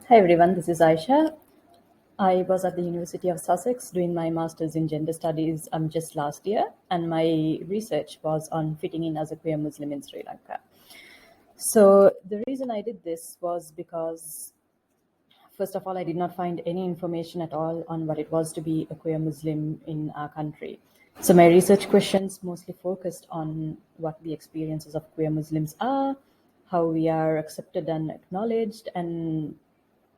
Hi everyone, this is Aisha. I was at the University of Sussex doing my master's in gender studies just last year, and my research was on fitting in as a queer Muslim in Sri Lanka. So, the reason I did this was because, first of all, I did not find any information at all on what it was to be a queer Muslim in our country. So, my research questions mostly focused on what the experiences of queer Muslims are, how we are accepted and acknowledged, and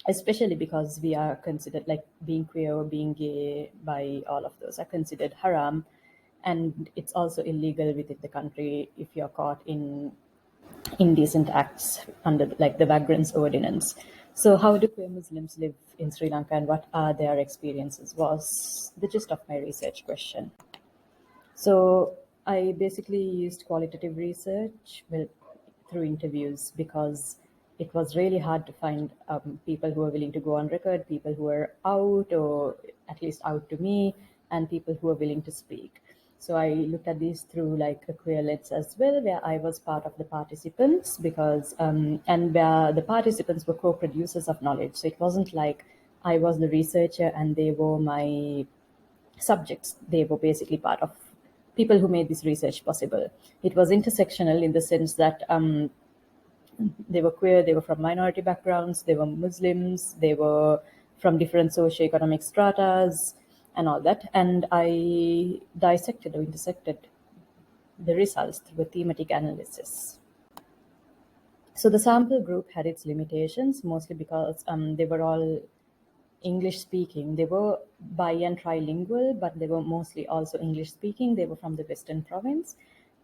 especially because we are considered like being queer or being gay by all of those are considered haram, and it's also illegal within the country if you're caught in indecent acts under like the vagrants ordinance. So how do queer Muslims live in Sri Lanka and what are their experiences was the gist of my research question. So I basically used qualitative research, well, through interviews, because it was really hard to find people who are willing to go on record, people who are out or at least out to me, and people who are willing to speak. So I looked at these through like a queer lens as well, where I was part of the participants because, and where the participants were co-producers of knowledge. So it wasn't like I was the researcher and they were my subjects. They were basically part of people who made this research possible. It was intersectional in the sense that they were queer, they were from minority backgrounds, they were Muslims, they were from different socioeconomic stratas and all that. And I dissected or intersected the results through a thematic analysis. So the sample group had its limitations, mostly because they were all English speaking. They were bi and trilingual, but they were mostly also English speaking. They were from the Western province.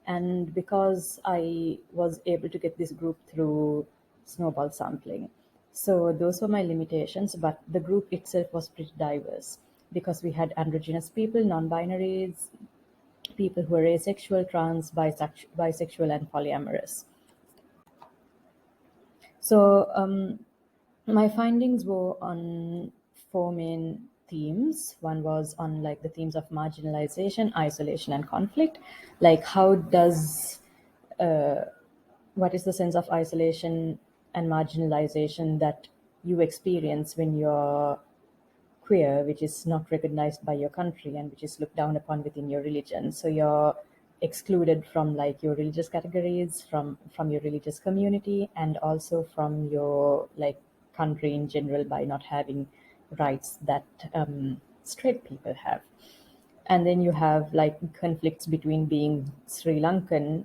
And because I was able to get this group through snowball sampling. So those were my limitations, but the group itself was pretty diverse because we had androgynous people, non-binaries, people who were asexual, trans, bisexual and polyamorous. So my findings were on four main themes. One was on like the themes of marginalization, isolation, and conflict. Like how does what is the sense of isolation and marginalization that you experience when you're queer, which is not recognized by your country and which is looked down upon within your religion. So you're excluded from like your religious categories, from your religious community, and also from your like country in general by not having rights that straight people have. And then you have like conflicts between being Sri Lankan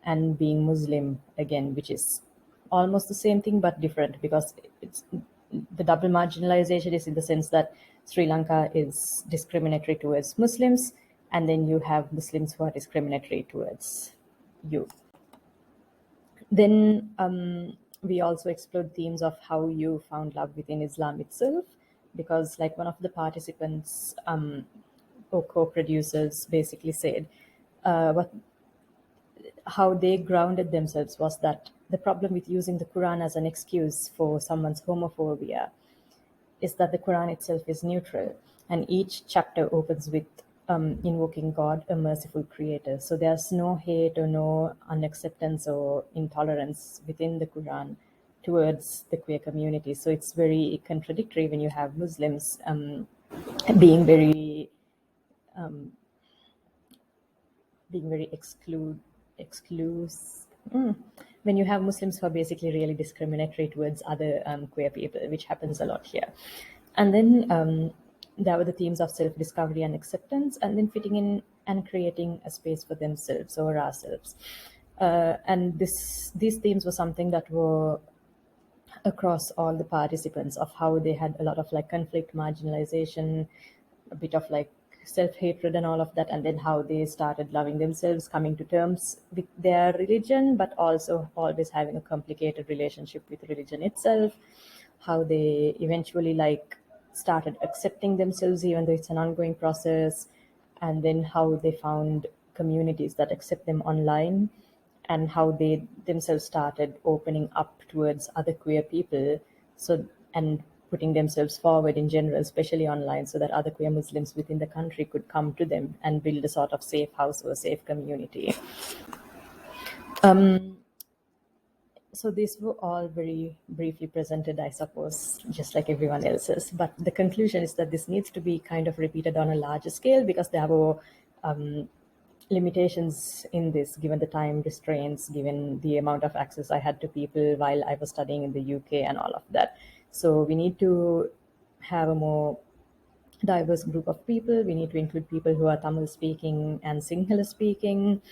and being Muslim again, which is almost the same thing but different because it's the double marginalization is in the sense that Sri Lanka is discriminatory towards Muslims, and then you have Muslims who are discriminatory towards you. Then we also explored themes of how you found love within Islam itself, because like one of the participants or co-producers basically said what how they grounded themselves was that the problem with using the Quran as an excuse for someone's homophobia is that the Quran itself is neutral, and each chapter opens with invoking God, a merciful creator. So there's no hate or no unacceptance or intolerance within the Quran towards the queer community. So it's very contradictory when you have Muslims being very exclusive. When you have Muslims who are basically really discriminatory towards other queer people, which happens a lot here. And then there were the themes of self-discovery and acceptance, and then fitting in and creating a space for themselves or ourselves. And these themes were something that were across all the participants of how they had a lot of like conflict, marginalization, a bit of like self-hatred and all of that, and then how they started loving themselves, coming to terms with their religion, but also always having a complicated relationship with religion itself, how they eventually like started accepting themselves even though it's an ongoing process, and then how they found communities that accept them online, and how they themselves started opening up towards other queer people, so and putting themselves forward in general, especially online, so that other queer Muslims within the country could come to them and build a sort of safe house or safe community. So these were all very briefly presented, I suppose, just like everyone else's. But the conclusion is that this needs to be kind of repeated on a larger scale because there were limitations in this, given the time restraints, given the amount of access I had to people while I was studying in the UK and all of that. So we need to have a more diverse group of people. We need to include people who are Tamil speaking and Sinhala speaking,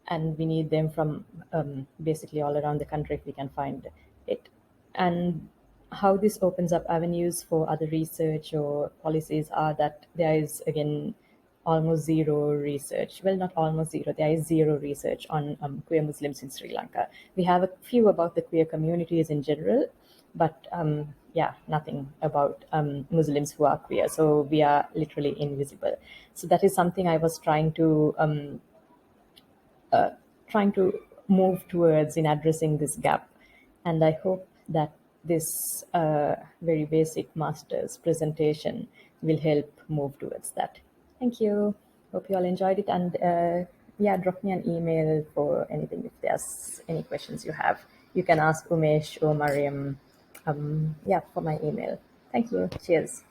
and we need them from basically all around the country if we can find it. And how this opens up avenues for other research or policies are that there is again almost zero research. Well, not almost zero. There is zero research on queer Muslims in Sri Lanka. We have a few about the queer communities in general, but yeah, nothing about Muslims who are queer. So we are literally invisible. So that is something I was trying to move towards in addressing this gap. And I hope that this very basic master's presentation will help move towards that. Thank you. Hope you all enjoyed it. And yeah, drop me an email for anything if there's any questions you have. You can ask Umesh or Mariam, yeah, for my email. Thank you. Cheers.